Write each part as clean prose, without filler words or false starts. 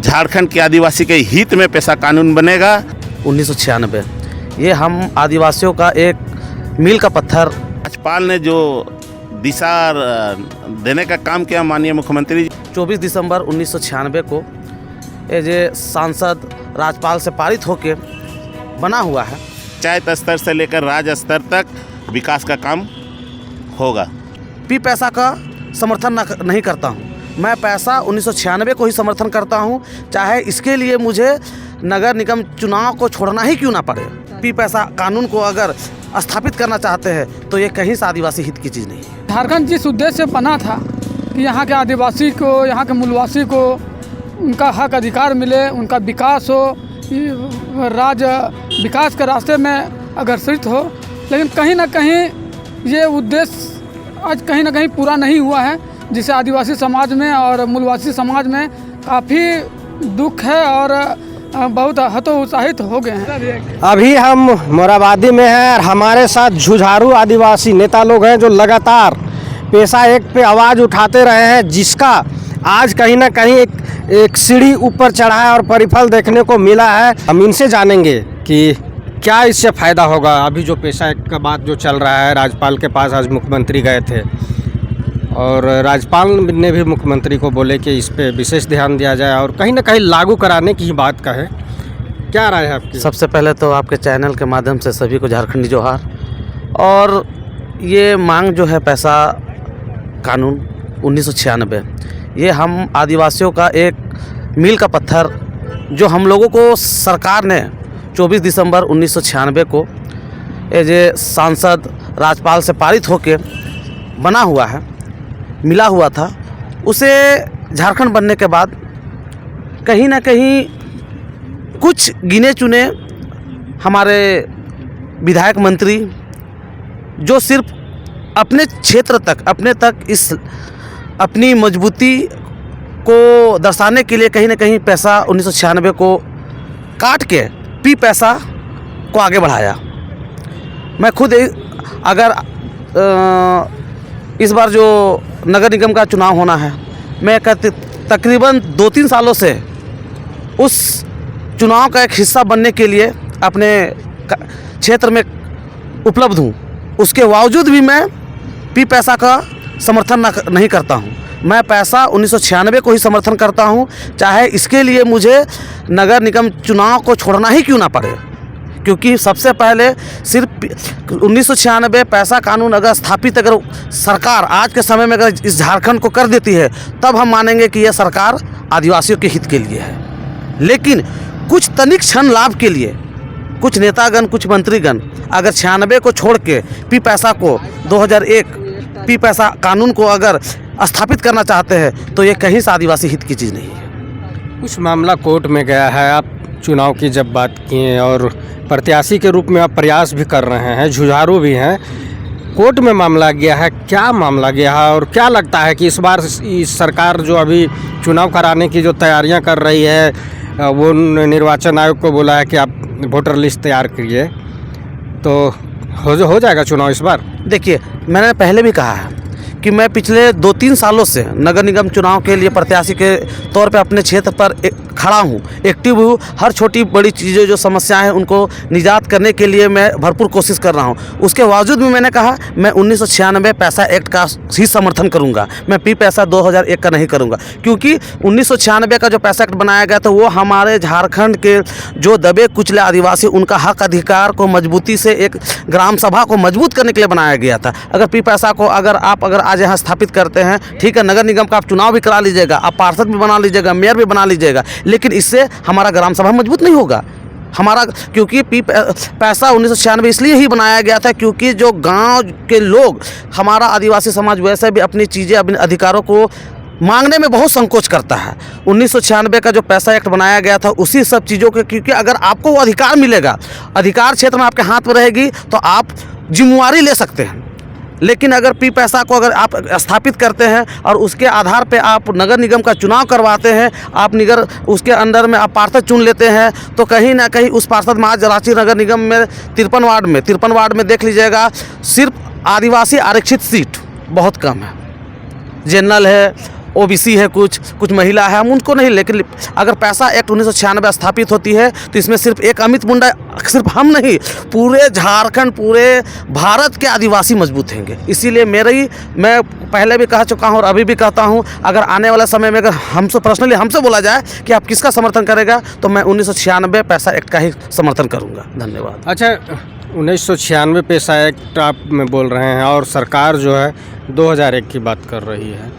झारखंड के आदिवासी के हित में पैसा कानून बनेगा। 1996 ये हम आदिवासियों का एक मील का पत्थर। राज्यपाल ने जो दिशा देने का काम किया माननीय मुख्यमंत्री 24 दिसंबर 1996 को एज ए सांसद राज्यपाल से पारित होके बना हुआ है। पंचायत स्तर से लेकर राज्य स्तर तक विकास का काम होगा। पैसा का समर्थन नहीं करता हूँ मैं, पैसा 1996 को ही समर्थन करता हूँ, चाहे इसके लिए मुझे नगर निगम चुनाव को छोड़ना ही क्यों ना पड़े। पैसा कानून को अगर स्थापित करना चाहते हैं तो ये कहीं से आदिवासी हित की चीज़ नहीं है। झारखंड जिस उद्देश्य से बना था कि यहाँ के आदिवासी को, यहाँ के मूलवासी को उनका हक अधिकार मिले, उनका विकास हो, राज्य विकास के रास्ते में अग्रसरित हो, लेकिन कहीं ना कहीं ये उद्देश्य आज कहीं ना कहीं पूरा नहीं हुआ है, जिससे आदिवासी समाज में और मूलवासी समाज में काफ़ी दुख है और बहुत हतोत्साहित हो गए हैं। अभी हम मोराबादी में हैं और हमारे साथ जुझारू आदिवासी नेता लोग हैं जो लगातार पैसा एक्ट पे आवाज़ उठाते रहे हैं, जिसका आज कहीं ना कहीं एक सीढ़ी ऊपर चढ़ा है और परिफल देखने को मिला है। हम इनसे जानेंगे कि क्या इससे फ़ायदा होगा। अभी जो पैसा एक्ट का बात जो चल रहा है, राज्यपाल के पास आज मुख्यमंत्री गए थे और राज्यपाल ने भी मुख्यमंत्री को बोले कि इस पे विशेष ध्यान दिया जाए और कहीं ना कहीं लागू कराने की ही बात कहे। क्या राय है आपकी? सबसे पहले तो आपके चैनल के माध्यम से सभी को झारखंडी जोहार। और ये मांग जो है पैसा कानून 1996 ये हम आदिवासियों का एक मील का पत्थर जो हम लोगों को सरकार ने 24 दिसंबर 1996 को एज ए सांसद राज्यपाल से पारित होके बना हुआ है, मिला हुआ था, उसे झारखंड बनने के बाद कहीं ना कहीं कुछ गिने चुने हमारे विधायक मंत्री जो सिर्फ अपने क्षेत्र तक, अपने तक इस अपनी मजबूती को दर्शाने के लिए कहीं ना कहीं पैसा 1996 को काट के पैसा को आगे बढ़ाया। मैं खुद अगर इस बार जो नगर निगम का चुनाव होना है, मैं तकरीबन 2-3 सालों से उस चुनाव का एक हिस्सा बनने के लिए अपने क्षेत्र में उपलब्ध हूँ। उसके बावजूद भी मैं पैसा का समर्थन नहीं करता हूँ। मैं पैसा 1996 को ही समर्थन करता हूँ, चाहे इसके लिए मुझे नगर निगम चुनाव को छोड़ना ही क्यों ना पड़े। क्योंकि सबसे पहले सिर्फ 1996 पैसा कानून अगर स्थापित अगर सरकार आज के समय में अगर इस झारखंड को कर देती है, तब हम मानेंगे कि यह सरकार आदिवासियों के हित के लिए है। लेकिन कुछ तनिक क्षण लाभ के लिए कुछ नेतागण, कुछ मंत्रीगण अगर 96 को छोड़ के पैसा को 2001 पैसा कानून को अगर स्थापित करना चाहते हैं तो ये कहीं से आदिवासी हित की चीज़ नहीं है। कुछ मामला कोर्ट में गया है। आप चुनाव की जब बात किए और प्रत्याशी के रूप में आप प्रयास भी कर रहे हैं, जुझारू भी हैं, कोर्ट में मामला गया है, क्या मामला गया है और क्या लगता है कि इस बार इस सरकार जो अभी चुनाव कराने की जो तैयारियां कर रही है, वो निर्वाचन आयोग को बोला है कि आप वोटर लिस्ट तैयार करिए, तो हो जाएगा चुनाव इस बार? देखिए, मैंने पहले भी कहा है कि मैं पिछले 2-3 सालों से नगर निगम चुनाव के लिए प्रत्याशी के तौर पे अपने क्षेत्र पर खड़ा हूँ, एक्टिव हूँ। हर छोटी बड़ी चीज़ें जो समस्याएं हैं उनको निजात करने के लिए मैं भरपूर कोशिश कर रहा हूँ। उसके बावजूद भी मैंने कहा मैं 1996 पैसा एक्ट का ही समर्थन करूँगा, मैं पैसा 2001 का नहीं करूँगा। क्योंकि 1996 का जो पैसा एक्ट बनाया गया था वो हमारे झारखंड के जो दबे कुचले आदिवासी उनका हक अधिकार को मजबूती से एक ग्राम सभा को मजबूत करने के लिए बनाया गया था। अगर पैसा को अगर आज यहाँ स्थापित करते हैं, ठीक है, नगर निगम का आप चुनाव भी करा लीजिएगा, आप पार्षद भी बना लीजिएगा, मेयर भी बना लीजिएगा, लेकिन इससे हमारा ग्राम सभा मजबूत नहीं होगा हमारा। क्योंकि पैसा 1996 इसलिए ही बनाया गया था क्योंकि जो गांव के लोग, हमारा आदिवासी समाज वैसे भी अपनी चीज़ें, अपने अधिकारों को मांगने में बहुत संकोच करता है। 1996 का जो पैसा एक्ट बनाया गया था उसी सब चीज़ों के, क्योंकि अगर आपको वो अधिकार मिलेगा, अधिकार क्षेत्र में आपके हाथ में रहेगी तो आप जिम्मेवारी ले सकते हैं। लेकिन अगर पैसा को अगर आप स्थापित करते हैं और उसके आधार पे आप नगर निगम का चुनाव करवाते हैं, आप उसके अंदर में आप पार्षद चुन लेते हैं, तो कहीं ना कहीं उस पार्षद में आज रांची नगर निगम में 53 वार्ड में देख लीजिएगा, सिर्फ आदिवासी आरक्षित सीट बहुत कम है। जनरल है, ओबीसी है, कुछ महिला है, हम उनको नहीं, लेकिन अगर पैसा एक्ट 1996 स्थापित होती है तो इसमें सिर्फ एक अमित मुंडा, सिर्फ हम नहीं, पूरे झारखंड, पूरे भारत के आदिवासी मजबूत होंगे। इसीलिए मैं पहले भी कह चुका हूँ और अभी भी कहता हूँ, अगर आने वाला समय में अगर हमसे पर्सनली हमसे बोला जाए कि आप किसका समर्थन करेगा, तो मैं 1996 पैसा एक्ट का ही समर्थन करूँगा। धन्यवाद। अच्छा, 1996 पैसा एक्ट आप में बोल रहे हैं और सरकार जो है 2001 की बात कर रही है,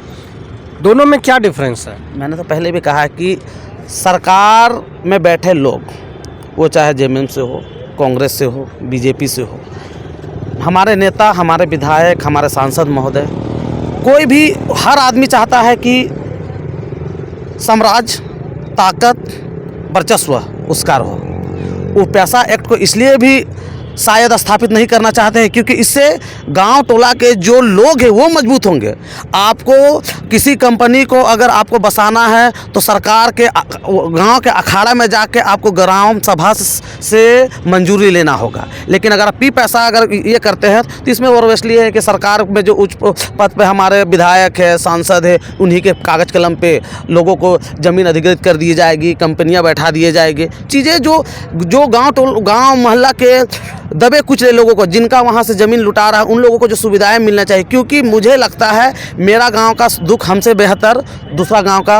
दोनों में क्या डिफरेंस है? मैंने तो पहले भी कहा है कि सरकार में बैठे लोग, वो चाहे जेएमएम से हो, कांग्रेस से हो, बीजेपी से हो, हमारे नेता, हमारे विधायक, हमारे सांसद महोदय, कोई भी, हर आदमी चाहता है कि साम्राज्य, ताकत, वर्चस्व उसका हो। वो पैसा एक्ट को इसलिए भी शायद स्थापित नहीं करना चाहते हैं क्योंकि इससे गांव टोला के जो लोग हैं वो मजबूत होंगे। आपको किसी कंपनी को अगर आपको बसाना है तो सरकार के गांव के अखाड़ा में जाके आपको ग्राम सभा से मंजूरी लेना होगा। लेकिन अगर आप पैसा अगर ये करते हैं तो इसमें ऑब्वियसली है कि सरकार में जो उच्च पद पे हमारे विधायक है, सांसद है, उन्हीं के कागज़ कलम पे लोगों को ज़मीन अधिग्रहित कर दी जाएगी, कंपनियां बैठा दिए जाएगी। चीज़ें जो गाँव मोहल्ला के दबे कुचले लोगों को, जिनका वहाँ से ज़मीन लुटा रहा है, उन लोगों को जो सुविधाएं मिलना चाहिए। क्योंकि मुझे लगता है मेरा गांव का दुख हमसे बेहतर दूसरा गांव का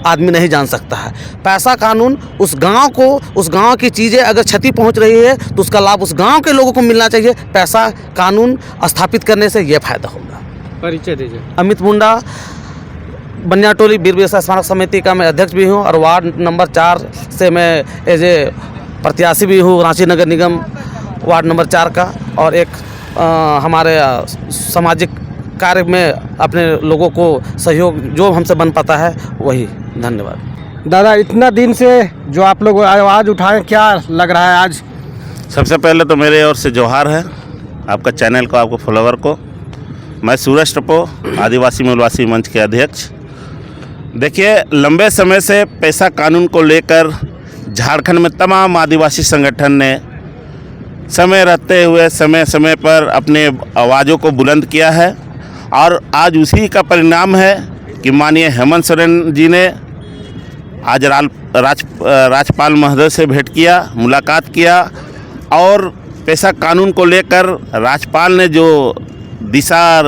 आदमी नहीं जान सकता है। पैसा कानून उस गांव की चीज़ें अगर क्षति पहुंच रही है तो उसका लाभ उस गांव के लोगों को मिलना चाहिए। पैसा कानून स्थापित करने से ये फायदा होगा। परिचय दीजिए। अमित मुंडा, बनियाटोली वीर बिरसा स्मारक समिति का मैं अध्यक्ष भी हूँ और वार्ड नंबर 4 से मैं एज ए प्रत्याशी भी हूँ, रांची नगर निगम वार्ड नंबर 4 का, और एक हमारे सामाजिक कार्य में अपने लोगों को सहयोग जो हमसे बन पाता है वही। धन्यवाद। दादा, इतना दिन से जो आप लोग आवाज़ उठाएं, क्या लग रहा है आज? सबसे पहले तो मेरे ओर से जोहार है आपका चैनल को, आपको फॉलोवर को। मैं सूरज टप्पो, आदिवासी मूलवासी मंच के अध्यक्ष। देखिए, लंबे समय से पैसा कानून को लेकर झारखंड में तमाम आदिवासी संगठन ने समय रहते हुए समय समय पर अपने आवाज़ों को बुलंद किया है और आज उसी का परिणाम है कि माननीय हेमंत सोरेन जी ने आज राज्यपाल महोदय से भेंट किया, मुलाकात किया और पैसा कानून को लेकर राज्यपाल ने जो दिशा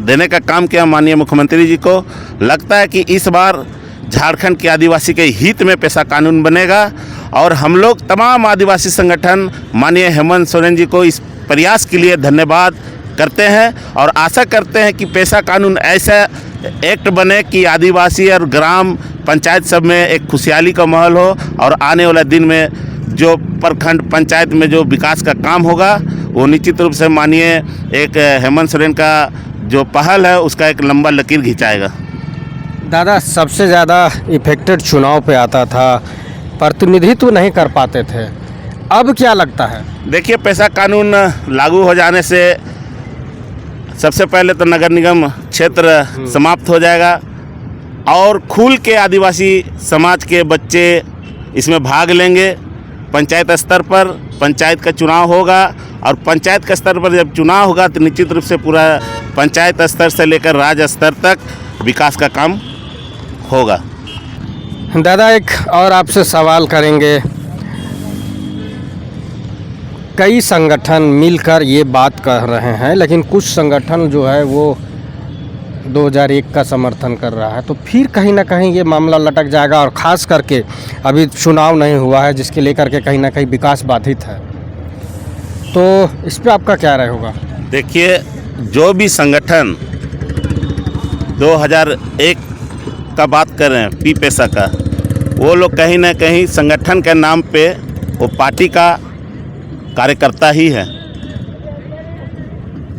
देने का काम किया माननीय मुख्यमंत्री जी को, लगता है कि इस बार झारखंड के आदिवासी के हित में पैसा कानून बनेगा। और हम लोग तमाम आदिवासी संगठन माननीय हेमंत सोरेन जी को इस प्रयास के लिए धन्यवाद करते हैं और आशा करते हैं कि पैसा कानून ऐसा एक्ट बने कि आदिवासी और ग्राम पंचायत सब में एक खुशहाली का माहौल हो और आने वाला दिन में जो प्रखंड पंचायत में जो विकास का काम होगा वो निश्चित रूप से माननीय एक हेमंत सोरेन का जो पहल है उसका एक लंबा लकीर खिंचाएगा। दादा, सबसे ज़्यादा इफेक्टेड चुनाव पे आता था, प्रतिनिधित्व नहीं कर पाते थे, अब क्या लगता है? देखिए, पैसा कानून लागू हो जाने से सबसे पहले तो नगर निगम क्षेत्र समाप्त हो जाएगा और खुल के आदिवासी समाज के बच्चे इसमें भाग लेंगे। पंचायत स्तर पर पंचायत का चुनाव होगा और पंचायत के स्तर पर जब चुनाव होगा तो निश्चित रूप से पूरा पंचायत स्तर से लेकर राज्य स्तर तक विकास का काम होगा। दादा, एक और आपसे सवाल करेंगे। कई संगठन मिलकर ये बात कह रहे हैं, लेकिन कुछ संगठन जो है वो 2001 का समर्थन कर रहा है, तो फिर कहीं ना कहीं ये मामला लटक जाएगा और ख़ास करके अभी चुनाव नहीं हुआ है जिसके लेकर के कहीं ना कहीं विकास बाधित है, तो इस पर आपका क्या राय होगा? देखिए, जो भी संगठन 2001 का बात कर रहे हैं, पी पैसा का, वो लोग कहीं ना कहीं संगठन के नाम पे वो पार्टी का कार्यकर्ता ही है।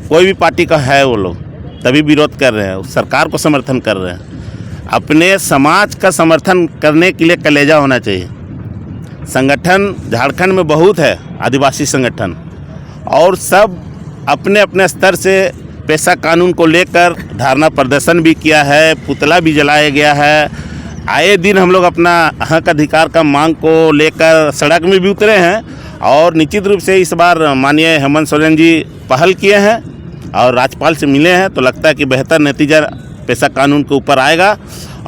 कोई भी पार्टी का है वो लोग, तभी विरोध कर रहे हैं, सरकार को समर्थन कर रहे हैं। अपने समाज का समर्थन करने के लिए कलेजा होना चाहिए। संगठन झारखंड में बहुत है, आदिवासी संगठन, और सब अपने अपने स्तर से पैसा कानून को लेकर धरना प्रदर्शन भी किया है, पुतला भी जलाया गया है। आए दिन हम लोग अपना हक अधिकार का मांग को लेकर सड़क में भी उतरे हैं और निश्चित रूप से इस बार माननीय हेमंत सोरेन जी पहल किए हैं और राज्यपाल से मिले हैं, तो लगता है कि बेहतर नतीजा पैसा कानून के ऊपर आएगा।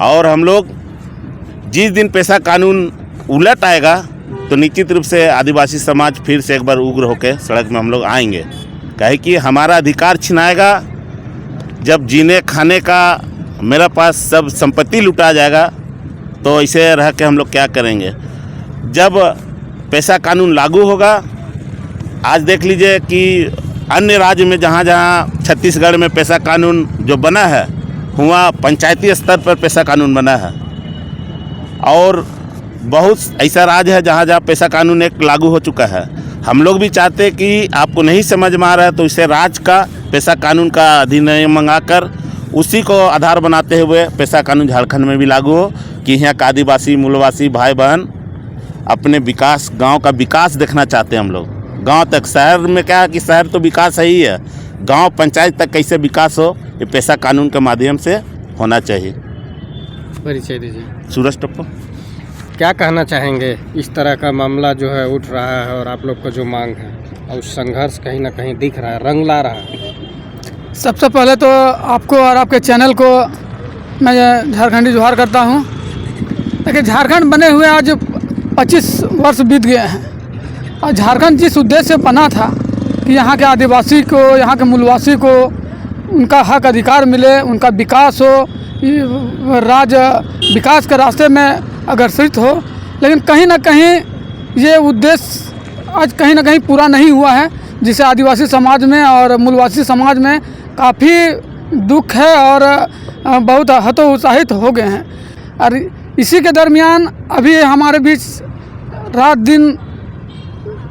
और हम लोग जिस दिन पैसा कानून उलट आएगा तो निश्चित रूप से आदिवासी समाज फिर से एक बार उग्र होकर सड़क में हम लोग आएंगे। कहे कि हमारा अधिकार छिनाएगा, जब जीने खाने का मेरा पास सब संपत्ति लुटा जाएगा तो ऐसे रह के हम लोग क्या करेंगे। जब पैसा कानून लागू होगा, आज देख लीजिए कि अन्य राज्य में जहाँ जहाँ छत्तीसगढ़ में पैसा कानून जो बना है हुआ पंचायती स्तर पर पैसा कानून बना है, और बहुत ऐसा राज्य है जहाँ जहाँ पैसा कानून एक लागू हो चुका है। हम लोग भी चाहते हैं कि आपको नहीं समझ में आ रहा है तो इसे राज्य का पैसा कानून का अधिनियम मंगाकर उसी को आधार बनाते हुए पैसा कानून झारखंड में भी लागू हो, कि यहाँ का आदिवासी मूलवासी भाई बहन अपने विकास, गांव का विकास देखना चाहते हैं हम लोग। गांव तक, शहर में क्या है कि शहर तो विकास है ही है, गांव पंचायत तक कैसे विकास हो ये पैसा कानून के माध्यम से होना चाहिए। परिचय दीजिए। सूरज टप्पो। क्या कहना चाहेंगे, इस तरह का मामला जो है उठ रहा है और आप लोग का जो मांग है और संघर्ष कहीं ना कहीं दिख रहा है, रंग ला रहा है। सबसे पहले तो आपको और आपके चैनल को मैं झारखंडी जोहार करता हूँ। देखिए, झारखंड बने हुए आज 25 वर्ष बीत गए हैं, और झारखंड जिस उद्देश्य से बना था कि यहाँ के आदिवासी को, यहाँ के मूलवासी को उनका हक अधिकार मिले, उनका विकास हो, राज्य विकास के रास्ते में अग्रसरित हो, लेकिन कहीं ना कहीं ये उद्देश्य आज कहीं ना कहीं पूरा नहीं हुआ है, जिससे आदिवासी समाज में और मूलवासी समाज में काफ़ी दुख है और बहुत हतोत्साहित हो गए हैं। और इसी के दरमियान अभी हमारे बीच रात दिन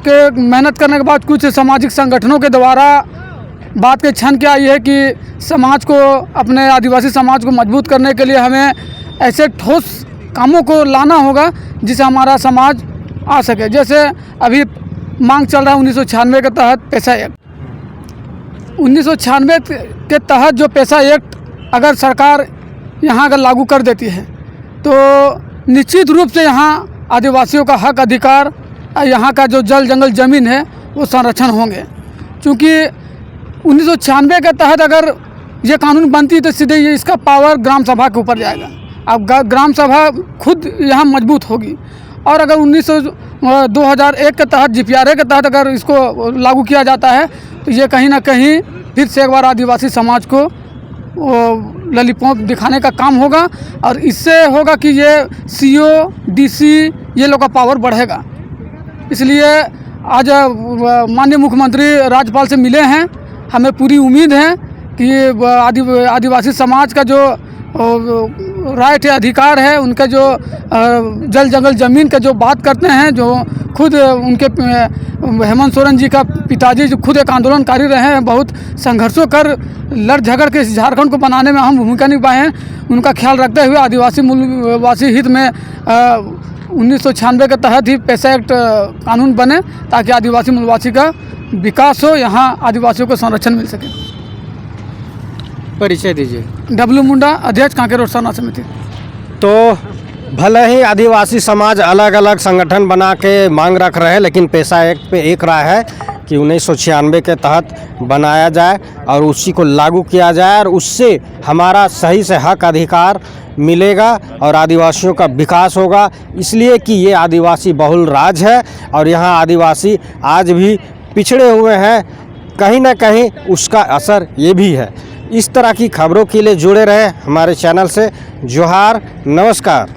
के मेहनत करने के बाद कुछ सामाजिक संगठनों के द्वारा बात के क्षण क्या ये है कि समाज को, अपने आदिवासी समाज को मजबूत करने के लिए हमें ऐसे ठोस कामों को लाना होगा जिससे हमारा समाज आ सके। जैसे अभी मांग चल रहा है 1996 के तहत पैसा एक्ट। 1996 के तहत जो पैसा एक्ट अगर सरकार यहाँ अगर लागू कर देती है तो निश्चित रूप से यहाँ आदिवासियों का हक अधिकार, यहाँ का जो जल जंगल ज़मीन है वो संरक्षण होंगे। क्योंकि 1996 के तहत अगर ये कानून बनती तो सीधे ये इसका पावर ग्राम सभा के ऊपर जाएगा। अब ग्राम सभा खुद यहाँ मजबूत होगी, और अगर 2001 के तहत GPRA के तहत अगर इसको लागू किया जाता है तो ये कहीं ना कहीं फिर से एक बार आदिवासी समाज को ललीपॉप दिखाने का काम होगा, और इससे होगा कि ये CO, DC ये लोग का पावर बढ़ेगा। इसलिए आज माननीय मुख्यमंत्री राज्यपाल से मिले हैं, हमें पूरी उम्मीद है कि आदिवासी समाज का जो राइट है, अधिकार है, उनका जो जल जंगल ज़मीन का जो बात करते हैं, जो खुद उनके हेमंत सोरेन जी का पिताजी जो खुद एक आंदोलनकारी रहे हैं, बहुत संघर्षों कर लड़ झगड़ के इस झारखंड को बनाने में अहम भूमिका निभाए हैं, उनका ख्याल रखते हुए आदिवासी मूलवासी हित में 1996 के तहत ही पैसा एक्ट कानून बने, ताकि आदिवासी मूलवासी का विकास हो, यहाँ आदिवासियों को संरक्षण मिल सके। परिचय दीजिए। W मुंडा, अध्यक्ष कांकेर रोड सरना समिति। तो भले ही आदिवासी समाज अलग अलग संगठन बना के मांग रख रहे हैं, लेकिन पैसा एक्ट पे एक राय है कि 1996 के तहत बनाया जाए और उसी को लागू किया जाए, और उससे हमारा सही से हक अधिकार मिलेगा और आदिवासियों का विकास होगा। इसलिए कि ये आदिवासी बहुल राज्य है और यहाँ आदिवासी आज भी पिछड़े हुए हैं, कहीं ना कहीं उसका असर ये भी है। इस तरह की खबरों के लिए जुड़े रहे हमारे चैनल से। जोहार, नमस्कार।